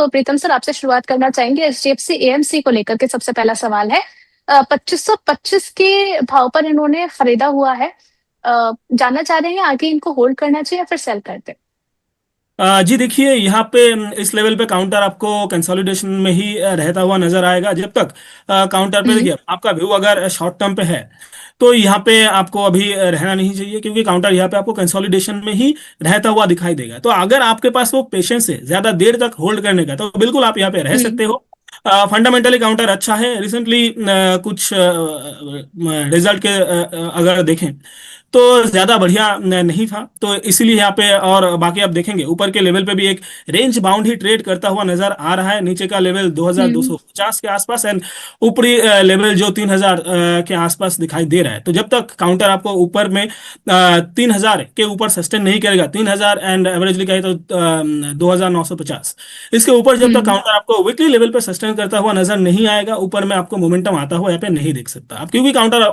तो प्रीतम सर आपसे शुरुआत करना चाहेंगे एचडीएफसी एएमसी को लेकर के। सबसे पहला सवाल है 2525 के भाव पर इन्होंने खरीदा हुआ है। जानना चाह रहे हैं आगे इनको होल्ड करना चाहिए या फिर सेल कर दे। जी देखिए, यहाँ पे इस लेवल पे काउंटर आपको कंसोलिडेशन में ही रहता हुआ नजर आएगा जब तक काउंटर पे। हम्म। देखिए, आपका व्यू अगर शॉर्ट टर्म पे है तो यहाँ पे आपको अभी रहना नहीं चाहिए, क्योंकि काउंटर यहाँ पे आपको कंसोलिडेशन में ही रहता हुआ दिखाई देगा। तो अगर आपके पास वो पेशेंस है ज्यादा देर तक होल्ड करने का, तो बिल्कुल आप यहाँ पे रह हम्म। सकते हो। फंडामेंटली काउंटर अच्छा है। रिसेंटली कुछ रिजल्ट के अगर देखें तो ज्यादा बढ़िया नहीं था, तो इसीलिए यहाँ पे। और बाकी आप देखेंगे ऊपर के लेवल पे भी एक रेंज बाउंड ही ट्रेड करता हुआ नजर आ रहा है। नीचे का लेवल हम्म। 2250 के आसपास एंड ऊपरी लेवल जो 3000 के आसपास दिखाई दे रहा है। तो जब तक काउंटर आपको ऊपर में 3000 के ऊपर सस्टेन नहीं करेगा, 3000 एंड एवरेजली कहे तो 2950, इसके ऊपर जब तक हम्म। काउंटर आपको वीकली लेवल पे सस्टेन करता हुआ नजर नहीं आएगा, ऊपर में आपको मोमेंटम आता हुआ यहाँ पे नहीं देख सकता आप, क्योंकि काउंटर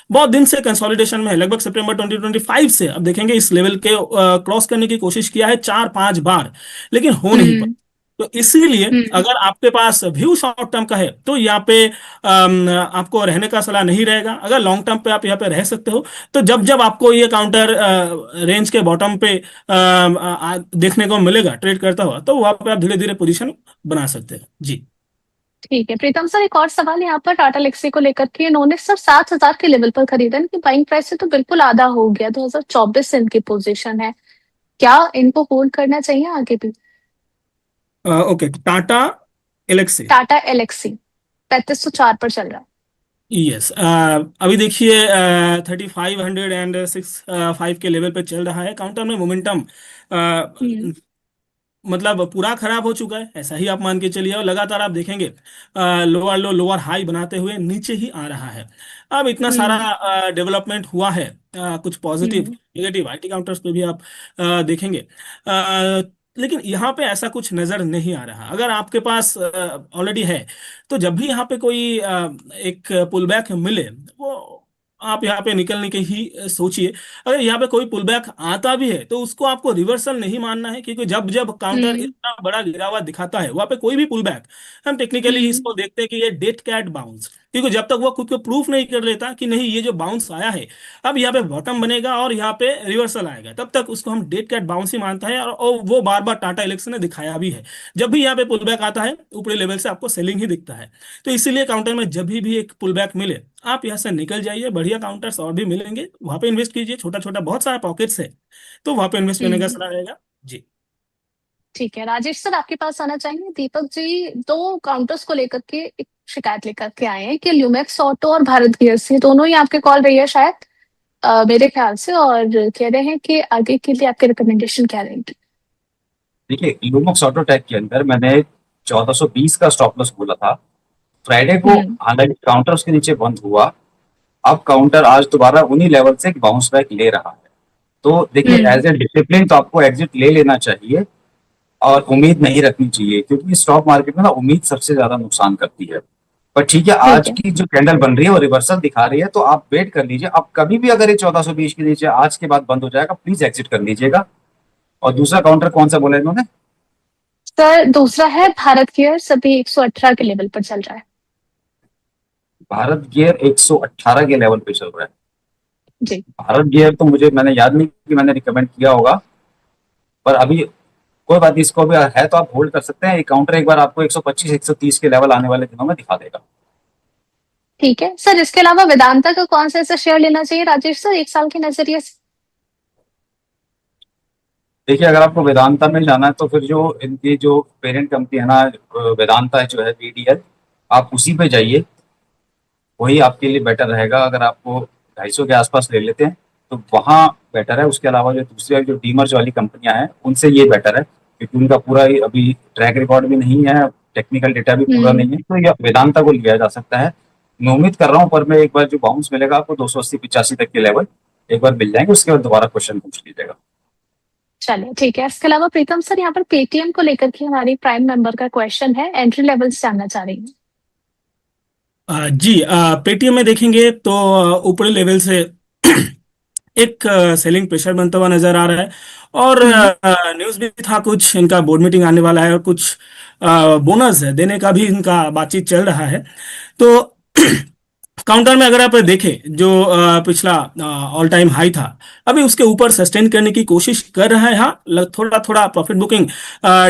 बहुत दिन से कंसोलिडेशन में है। लगभग सितंबर 2025 से अब देखेंगे इस लेवल के क्रॉस करने की कोशिश किया है 4-5 बार, लेकिन हो नहीं पाया। हम्म। तो इसीलिए हम्म। अगर आपके पास व्यू शॉर्ट टर्म का है तो यहाँ पे आपको रहने का सलाह नहीं रहेगा। अगर लॉन्ग टर्म पे आप यहाँ पे रह सकते हो, तो जब जब आपको ये काउंटर रेंज के बॉटम पे देखने को मिलेगा ट्रेड करता हुआ, तो वहां पे आप धीरे धीरे पोजीशन बना सकते हैं। जी। ठीक है प्रीतम सर, एक और सवाल यहाँ पर टाटा लेक्सी को लेकर के। इन्होंने सर 7000 के लेवल पर खरीदा, इनकी बाइंग प्राइस से तो बिल्कुल आधा हो गया। 2024 से इनकी पोजीशन है, क्या इनको होल्ड करना चाहिए आगे भी। ओके, टाटा एलेक्सी। टाटा एलेक्सी 3504 पर चल रहा है। यस, अभी देखिए 3506 के लेवल पे चल रहा है। काउंटर में मोमेंटम हम्म। मतलब पूरा खराब हो चुका है, ऐसा ही आप मान के चलिए। और लगातार आप देखेंगे लोअर लो लोअर हाई बनाते हुए नीचे ही आ रहा है। अब इतना हम्म। सारा डेवलपमेंट हुआ है, कुछ positive hmm. Negative IT counters पे भी आप देखेंगे। लेकिन यहाँ पे ऐसा कुछ नजर नहीं आ रहा। अगर आपके पास ऑलरेडी है, तो जब भी यहाँ पे कोई एक पुल बैक मिले, वो आप यहाँ पे निकलने की ही सोचिए। अगर यहाँ पे कोई पुल बैक आता भी है, तो उसको आपको रिवर्सल नहीं मानना है, क्योंकि जब जब काउंटर हम्म। इतना बड़ा गिरावट दिखाता है वहाँ पे कोई भी पुल बैक, हम टेक्निकली हम्म। इसको देखते हैं कि ये डेड कैट बाउंस। क्योंकि जब तक वो खुद को प्रूफ नहीं कर लेता कि नहीं ये जो बाउंस आया है अब यहाँ पे बॉटम बनेगा और यहाँ पे रिवर्सल आएगा, तब तक उसको हम डेड कैट बाउंस ही मानता है। और वो बार बार टाटा इलेक्शन ने दिखाया भी है। जब भी यहाँ पे पुल बैक आता है ऊपरी लेवल से आपको सेलिंग ही दिखता है। तो इसीलिए काउंटर में जब भी एक पुल बैक मिले, आप यहाँ से निकल जाइए। बढ़िया काउंटर्स और भी मिलेंगे, वहां पे इन्वेस्ट कीजिए। छोटा छोटा बहुत सारा पॉकेट्स है, तो वहां पे इन्वेस्ट करने का हम्म। सलाह रहेगा। जी। ठीक है राजेश सर, आपके पास आना चाहेंगे। दीपक जी दो काउंटर्स को लेकर के एक शिकायत लेकर के आए हैं कि ल्यूमेक्स ऑटो और भारत गियर से दोनों ही आपके कॉल रही है शायद, मेरे ख्याल से, और कह रहे हैं कि आगे के लिए आपके रिकमेंडेशन क्या रहेंगी। देखिए, लुमोक्स ऑटोटेक के अंदर मैंने 1420 का स्टॉप लॉस बोला था फ्राइडे को। हम्म। हालांकि काउंटर उसके नीचे बंद हुआ, अब काउंटर आज दोबारा उन्हीं लेवल से बाउंस बैक ले रहा है। तो देखिए, हम्म। एज ए डिसिप्लिन तो आपको एग्जिट ले लेना चाहिए और उम्मीद नहीं रखनी चाहिए, क्योंकि स्टॉक मार्केट में ना उम्मीद सबसे ज्यादा नुकसान करती है। पर ठीक है, ठीक आज है। की जो कैंडल बन रही है वो रिवर्सल दिखा रही है, तो आप वेट कर लीजिए। अब कभी भी अगर ये 1420 के नीचे आज के बाद बंद हो जाएगा, प्लीज एग्जिट कर लीजिएगा। और दूसरा काउंटर कौन सा बोला इन्होंने? सर दूसरा है भारत गियर, सभी 118 के लेवल पर चल रहा है। भारत गियर 118 के लेवल पे चल रहा है। जी। भारत गियर तो मुझे, मैंने याद नहीं कि मैंने रिकमेंड किया होगा, पर अभी कोई बात नहीं, इसको भी है तो आप होल्ड कर सकते हैं। ये काउंटर एक बार आपको 125 130 के लेवल आने वाले दिनों में दिखा देगा। ठीक है सर, इसके अलावा वेदांता का कौन सा ऐसा शेयर लेना चाहिए राजेश सर, एक साल के नजरिए से। देखिए, अगर आपको वेदांता में जाना है तो फिर जो इनकी जो पेरेंट कंपनी है ना, वेदांता जो है वीडीएल, आप उसी पे जाइए। वही आपके लिए बेटर रहेगा। अगर आपको 250 के आसपास ले लेते हैं तो वहाँ बेटर है। उसके अलावा जो दूसरी जो डीमर्ज वाली कंपनियां हैं उनसे ये बेटर है, क्योंकि उनका पूरा ही अभी ट्रैक रिकॉर्ड भी नहीं है, टेक्निकल डेटा भी पूरा हम्म। नहीं है, तो ये वेदांता को लिया जा सकता है। मैं उम्मीद कर रहा हूँ, पर मैं एक बार जो बाउंस मिलेगा आपको 280-85 तक के लेवल एक बार मिल जाएंगे, उसके बाद दोबारा क्वेश्चन पूछ लीजिएगा। चलिए ठीक है। इसके अलावा प्रीतम सर यहाँ पर पेटीएम को लेकर के हमारी प्राइम मेंबर का क्वेश्चन है, एंट्री लेवल्स जानना चाह रही हूँ। जी, पेटीएम में देखेंगे तो ऊपरी लेवल से एक सेलिंग प्रेशर बनता हुआ नजर आ रहा है। और हम्म। न्यूज़ भी था कुछ, इनका बोर्ड मीटिंग आने वाला है और कुछ बोनस देने का भी इनका बातचीत चल रहा है। तो काउंटर में अगर आप देखें, जो पिछला ऑल टाइम हाई था, अभी उसके ऊपर सस्टेन करने की कोशिश कर रहा है। हाँ, थोड़ा थोड़ा प्रॉफिट बुकिंग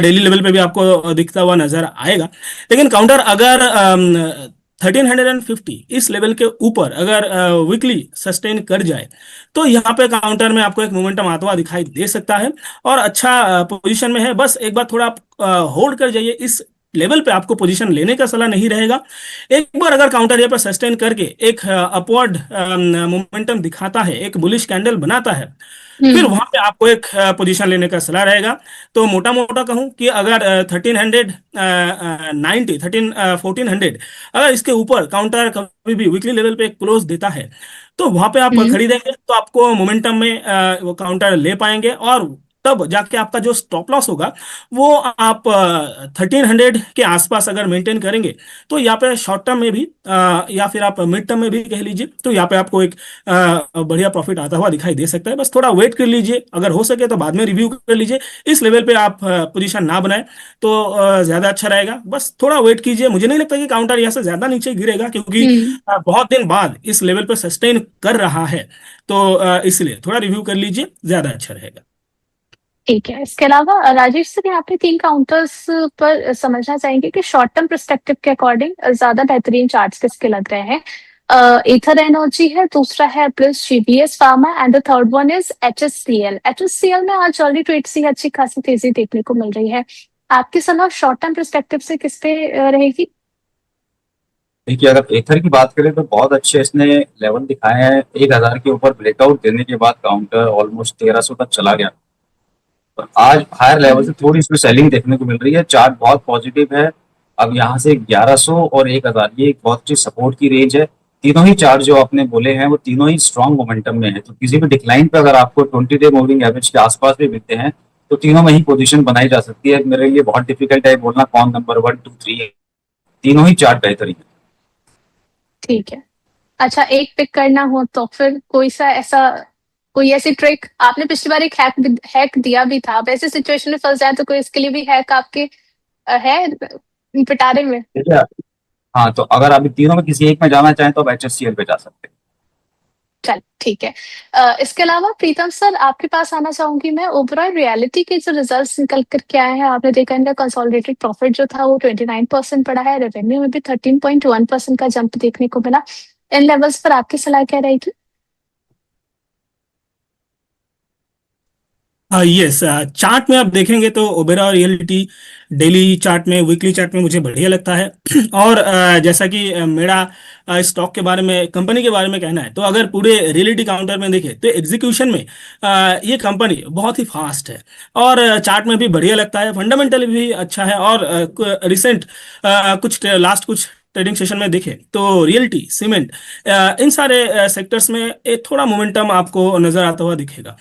डेली लेवल पे भी आपको दिखता हुआ नजर आएगा। लेकिन काउंटर अगर 1350 इस लेवल के ऊपर अगर वीकली सस्टेन कर जाए, तो यहाँ पे काउंटर में आपको एक मोमेंटम आता हुआ दिखाई दे सकता है और अच्छा पोजीशन में है। बस एक बार थोड़ा होल्ड कर जाइए, इस लेवल पे आपको पोजीशन लेने का सलाह नहीं रहेगा। एक बार अगर काउंटर यहाँ पर सस्टेन करके एक अपवर्ड मोमेंटम दिखाता है, एक बुलिश कैंडल बनाता है, फिर हम्म। वहां पे आपको एक पोजीशन लेने का सलाह रहेगा। तो मोटा मोटा कहूं कि अगर 1390 1400 अगर इसके ऊपर काउंटर कभी भी वीकली लेवल पे क्लोज देता है, तो वहां पे आप हम्म। खरीदेंगे तो आपको मोमेंटम में वो काउंटर ले पाएंगे। और तब जाके आपका जो स्टॉप लॉस होगा वो आप 1300 के आसपास अगर मेंटेन करेंगे, तो यहाँ पे शॉर्ट टर्म में भी या फिर आप मिड टर्म में भी कह लीजिए, तो यहाँ पे आपको एक बढ़िया प्रॉफिट आता हुआ दिखाई दे सकता है। बस थोड़ा वेट कर लीजिए, अगर हो सके तो बाद में रिव्यू कर लीजिए। इस लेवल पे आप पोजीशन ना बनाए तो ज्यादा अच्छा रहेगा। बस थोड़ा वेट कीजिए, मुझे नहीं लगता कि काउंटर यहाँ से ज्यादा नीचे गिरेगा, क्योंकि हम्म। बहुत दिन बाद इस लेवल पे सस्टेन कर रहा है। तो इसलिए थोड़ा रिव्यू कर लीजिए, ज्यादा अच्छा रहेगा। ठीक है। इसके अलावा राजेश सर, यहाँ पे 3 काउंटर्स पर समझना चाहेंगे कि शॉर्ट टर्म पर्सपेक्टिव के अकॉर्डिंग ज्यादा बेहतरीन चार्ट्स किसके लग रहे हैं। एथर एनर्जी है, दूसरा है plus GBS pharma and the third one is HSCL. HSCL में आज अर्ली ट्रेड से अच्छी खासी तेजी देखने को मिल रही है। आपकी सलाह शॉर्ट टर्म पर्सपेक्टिव से किस पे रहेगी? देखिए, अगर एथर की बात करें तो बहुत अच्छे इसने लेवल दिखाए हैं। 1000 के ऊपर ब्रेकआउट देने के बाद काउंटर ऑलमोस्ट 1300 तक चला गया। और आज हायर लेवल से हम्म। थोड़ी इसमें सेलिंग देखने को मिल रही है। चार्ट बहुत पॉजिटिव है। अब यहाँ से 1100 और 1000 ये एक बहुत अच्छी सपोर्ट की रेंज है। तीनों ही चार्ट जो आपने बोले हैं वो तीनों ही स्ट्रांग मोमेंटम में है। तो किसी भी डिक्लाइन पे अगर आपको 20 डे मूविंग एवरेज के आसपास भी मिलते हैं, तो तीनों में ही पोजीशन बनाई जा सकती है। मेरे लिए बहुत डिफिकल्ट है बोलना कौन नंबर 1 2 3 है। तीनों ही चार्ट बेहतरीन है। ठीक है। अच्छा, एक पिक करना हो तो फिर कोई सा ऐसा, कोई ऐसी ट्रिक? आपने पिछली बार एक हैक दिया भी था, अब ऐसे सिचुएशन में फंस जाए तो कोई इसके लिए भी हैक आपके है पिटारे में? ठीक है। हाँ, तो अगर आप इन तीनों में किसी एक में जाना चाहें तो आप HSCL पे जा सकते हैं। चल ठीक है। इसके अलावा प्रीतम सर, आपके पास आना चाहूंगी मैं। ओवरऑल रियलिटी के जो रिजल्ट्स निकल कर के आए हैं, आपने देखा इनका कंसोलिडेटेड प्रॉफिट जो था वो 29% पड़ा है, रेवेन्यू में भी 13.1% का जंप देखने को मिला। इन लेवल्स पर आपकी सलाह क्या रहेगी? यस, चार्ट में आप देखेंगे तो ओबेरॉय रियलिटी डेली चार्ट में, वीकली चार्ट में मुझे बढ़िया लगता है। और जैसा कि मेरा स्टॉक के बारे में, कंपनी के बारे में कहना है, तो अगर पूरे रियलिटी काउंटर में देखें तो एग्जीक्यूशन में ये कंपनी बहुत ही फास्ट है और चार्ट में भी बढ़िया लगता है, फंडामेंटली भी अच्छा है। और रिसेंट कुछ लास्ट कुछ ट्रेडिंग सेशन में देखें तो रियल्टी, सीमेंट, इन सारे सेक्टर्स में एक थोड़ा मोमेंटम आपको नजर आता हुआ दिखेगा।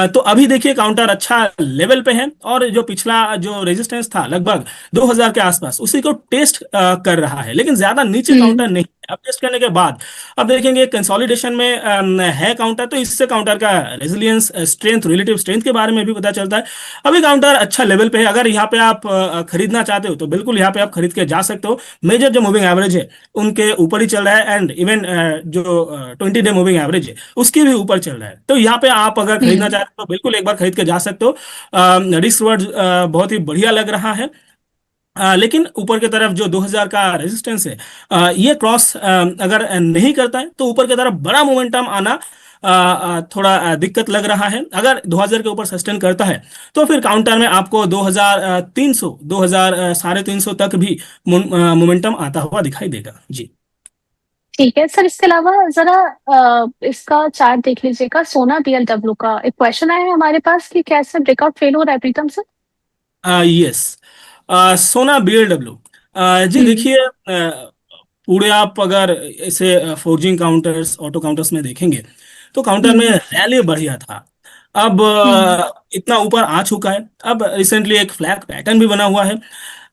तो अभी देखिए काउंटर अच्छा लेवल पे है और जो पिछला जो रेजिस्टेंस था लगभग 2000 के आसपास, उसी को टेस्ट कर रहा है, लेकिन ज्यादा नीचे हम्म। काउंटर नहीं है। अब टेस्ट करने के बाद अब देखेंगे कंसोलिडेशन में है काउंटर, तो इससे काउंटर का रेजिलियंस, स्ट्रेंथ, रिलेटिव स्ट्रेंथ के बारे में भी पता चलता है। अभी काउंटर अच्छा लेवल पे है। अगर यहाँ पे आप खरीदना चाहते हो तो बिल्कुल यहाँ पे आप खरीद के जा सकते हो। मेजर जो मूविंग एवरेज है उनके ऊपर ही चल रहा है, एंड इवन जो 20 डे मूविंग एवरेज है उसके भी ऊपर चल रहा है। तो यहाँ पे आप अगर खरीदना हम्म। चाहते हो तो बिल्कुल एक बार खरीद के जा सकते हो। रिस्क वर्ड बहुत ही बढ़िया लग रहा है। लेकिन ऊपर की तरफ जो 2000 का रेजिस्टेंस है, ये क्रॉस अगर नहीं करता है तो ऊपर की तरफ बड़ा मोमेंटम आना थोड़ा दिक्कत लग रहा है। अगर 2000 के ऊपर सस्टेन करता है तो फिर काउंटर में आपको 2300, 2350 तक भी मोमेंटम आता हुआ दिखाई देगा जी। ठीक है सर। इसके अलावा जरा इसका चार्ट देख लीजिएगा, सोना बीएलडब्ल्यू का। एक क्वेश्चन आया है हमारे पास कि क्या इससे ब्रेकआउट फेल हो रहा है प्रीतम सर? यस, सोना बीएलडब्ल्यू, जी हम्म। देखिए, पूरे आप अगर इसे फोर्जिंग काउंटर्स, ऑटो काउंटर्स में देखेंगे तो काउंटर में हम्म। रैली बढ़िया था। अब हम्म। इतना ऊपर आ चुका है। अब रिसेंटली एक फ्लैग पैटर्न भी बना हुआ है।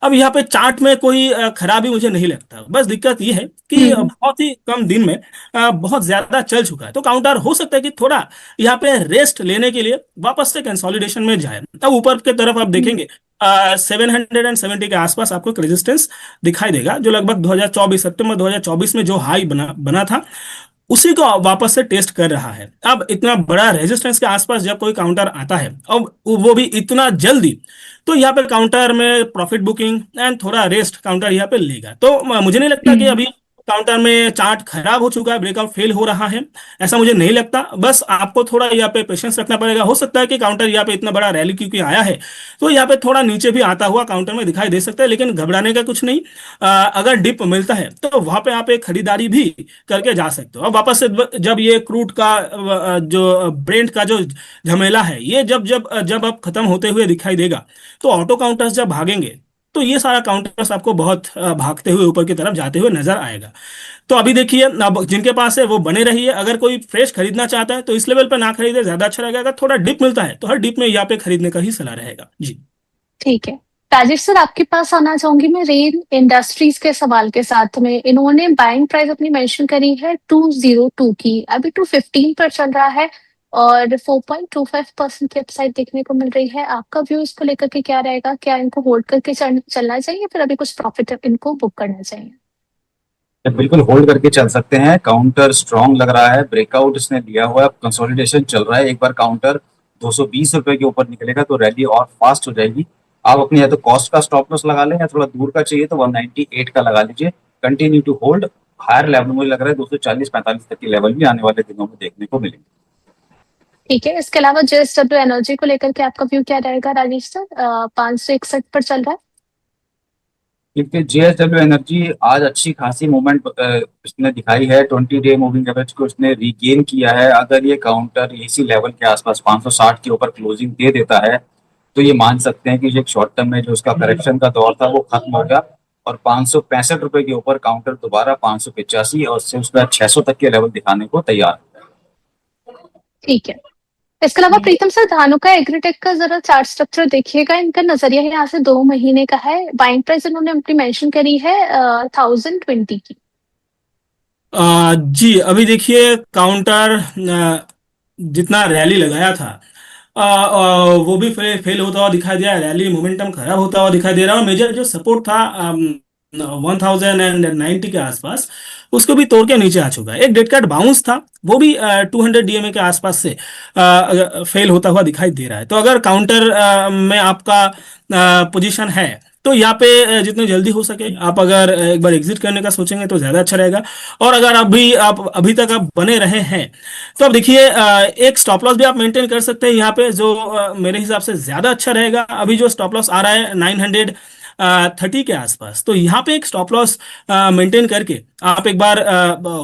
अब यहाँ पे चार्ट में कोई खराबी मुझे नहीं लगता, बस दिक्कत ये है कि हम्म। बहुत ही कम दिन में बहुत ज्यादा चल चुका है, तो काउंटर हो सकता है कि थोड़ा यहाँ पे रेस्ट लेने के लिए वापस से कंसोलिडेशन में जाए। अब ऊपर की तरफ आप हम्म। देखेंगे 770 के आसपास आपको एक रेजिस्टेंस दिखाई देगा, जो लगभग 2024 सितंबर 2024 में जो हाई बना बना था उसी को वापस से टेस्ट कर रहा है। अब इतना बड़ा रेजिस्टेंस के आसपास जब कोई काउंटर आता है, अब वो भी इतना जल्दी, तो यहाँ पे काउंटर में प्रॉफिट बुकिंग एंड थोड़ा रेस्ट काउंटर यहाँ पे लेगा। तो मुझे नहीं लगता कि हम्म। अभी काउंटर में चार्ट खराब हो चुका है, ब्रेकआउट फेल हो रहा है, ऐसा मुझे नहीं लगता। बस आपको थोड़ा यहाँ पे पेशेंस रखना पड़ेगा। हो सकता है कि काउंटर यहाँ पे इतना बड़ा रैली क्योंकि आया है, तो यहाँ पे थोड़ा नीचे भी आता हुआ काउंटर में दिखाई दे सकता है, लेकिन घबराने का कुछ नहीं। अगर डिप मिलता है तो वहां पे आप एक खरीदारी भी करके जा सकते हो। अब वापस से जब ये क्रूड का जो ब्रेंट का जो झमेला है, ये जब जब जब अब खत्म होते हुए दिखाई देगा, तो ऑटो काउंटर्स जब भागेंगे, तो ये सारा काउंटर्स आपको बहुत भागते हुए ऊपर की तरफ जाते हुए नजर आएगा। तो अभी देखिए, अब जिनके पास है वो बने रहिए। अगर कोई फ्रेश खरीदना चाहता है तो इस लेवल पर ना खरीदे, ज्यादा अच्छा रहेगा। अगर थोड़ा डिप मिलता है तो हर डिप में यहाँ पे खरीदने का ही सलाह रहेगा जी। ठीक है। राजेश सर, आपके पास आना चाहूंगी मैं रेन इंडस्ट्रीज के सवाल के साथ में। इन्होंने बाइंग प्राइस अपनी मेंशन करी है 202 की, अभी 215 पर चल रहा है और 4.25% की अपसाइड देखने को मिल रही है। आपका व्यू इसको लेकर के क्या रहेगा? क्या इनको होल्ड करके चलना चाहिए, फिर अभी कुछ प्रॉफिट इनको बुक करना चाहिए? बिल्कुल होल्ड करके चल सकते हैं। काउंटर स्ट्रांग लग रहा है, ब्रेकआउट इसने लिया हुआ है, कंसोलिडेशन चल रहा है। एक बार काउंटर 220 रुपए के ऊपर निकलेगा तो रैली और फास्ट हो जाएगी। आप अपने या तो कॉस्ट का स्टॉप लॉस लगा लें, या थोड़ा दूर का चाहिए तो 198 का लगा लीजिए। Continue to hold. Higher level मुझे लग रहा है 240-45 तक के लेवल भी आने वाले दिनों में देखने को मिलेंगे। ठीक है। इसके अलावा जेएसडब्ल्यू एनर्जी को लेकर के आपका व्यू क्या रहेगा राजेश सर? 561 पर चल रहा है। क्योंकि जेएसडब्ल्यू एनर्जी आज अच्छी खासी मूवमेंट इसने दिखाई है। 20 डे मूविंग एवरेज को इसने रीगेन किया है। अगर ये काउंटर इसी लेवल के आसपास 560 के ऊपर क्लोजिंग दे देता है तो ये मान सकते हैं कि जो शॉर्ट टर्म में जो उसका करेक्शन का दौर था वो खत्म हो गया, और 565 रुपए के ऊपर काउंटर दोबारा 585 और उससे उसका 600 तक के लेवल दिखाने को तैयार है। ठीक है। इसके अलावा प्रीतम सर, धानुका एग्रीटेक का जरा चार्ट स्ट्रक्चर देखिएगा। इनका नजरिया यहाँ से 2 महीने का है। बाइंग प्राइस इन्होंने अपनी मेंशन करी है 1020 की। जी अभी देखिए, काउंटर जितना रैली लगाया था, वो भी फेल होता हुआ दिखाई दिया। रैली मोमेंटम खराब होता हुआ दिखाई दे रहा है, और मेजर जो सपोर्ट था 1090 के आसपास, उसको भी तोड़ के नीचे आ चुका है। एक डेड कैट बाउंस था, वो भी 200 डीएमए के आसपास से फेल होता हुआ दिखाई दे रहा है। तो अगर काउंटर में आपका पोजीशन है तो यहाँ पे जितनी जल्दी हो सके आप अगर एक बार एग्जिट करने का सोचेंगे तो ज्यादा अच्छा रहेगा। और अगर आप अभी तक आप बने रहे हैं तो अब देखिए, एक स्टॉप लॉस भी आप मेंटेन कर सकते हैं यहाँ पे, जो मेरे हिसाब से ज्यादा अच्छा रहेगा। अभी जो स्टॉप लॉस आ रहा है 930 के आसपास, तो यहाँ पे एक स्टॉप लॉस मेंटेन करके आप एक बार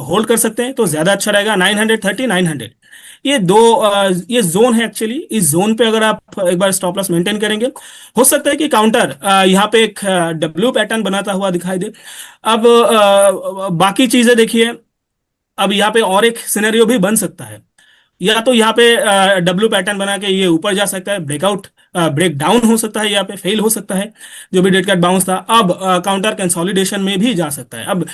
होल्ड कर सकते हैं तो ज्यादा अच्छा रहेगा। 930 900 ये दो ये जोन है एक्चुअली। इस जोन पे अगर आप एक बार स्टॉप लॉस मेंटेन करेंगे, हो सकता है कि काउंटर यहाँ पे एक डब्ल्यू पैटर्न बनाता हुआ दिखाई दे। अब बाकी चीजें देखिए, अब यहाँ पे और एक सिनेरियो भी बन सकता है। या तो यहाँ पे डब्ल्यू पैटर्न बना के ये ऊपर जा सकता है, ब्रेकआउट ब्रेक डाउन हो सकता है, यहाँ पे फेल हो सकता है जो भी डेड कैट बाउंस था। अब काउंटर कंसोलिडेशन में भी जा सकता है। अब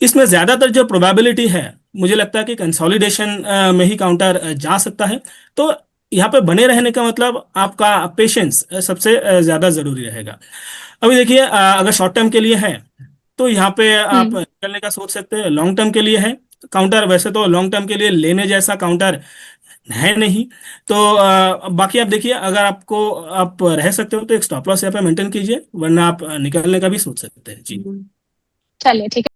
इसमें ज्यादातर जो प्रोबेबिलिटी है, मुझे लगता है कि कंसोलिडेशन में ही काउंटर जा सकता है। तो यहाँ पे बने रहने का मतलब आपका पेशेंस सबसे ज्यादा जरूरी रहेगा। अभी देखिए, अगर शॉर्ट टर्म के लिए है तो यहाँ पे आप हम्म। निकलने का सोच सकते हैं। लॉन्ग टर्म के लिए है काउंटर, वैसे तो लॉन्ग टर्म के लिए लेने जैसा काउंटर है नहीं। तो बाकी आप देखिए, अगर आपको आप रह सकते हो तो एक स्टॉप लॉस यहाँ पे मेंटेन कीजिए, वरना आप निकलने का भी सोच सकते हैं जी। चलिए ठीक है।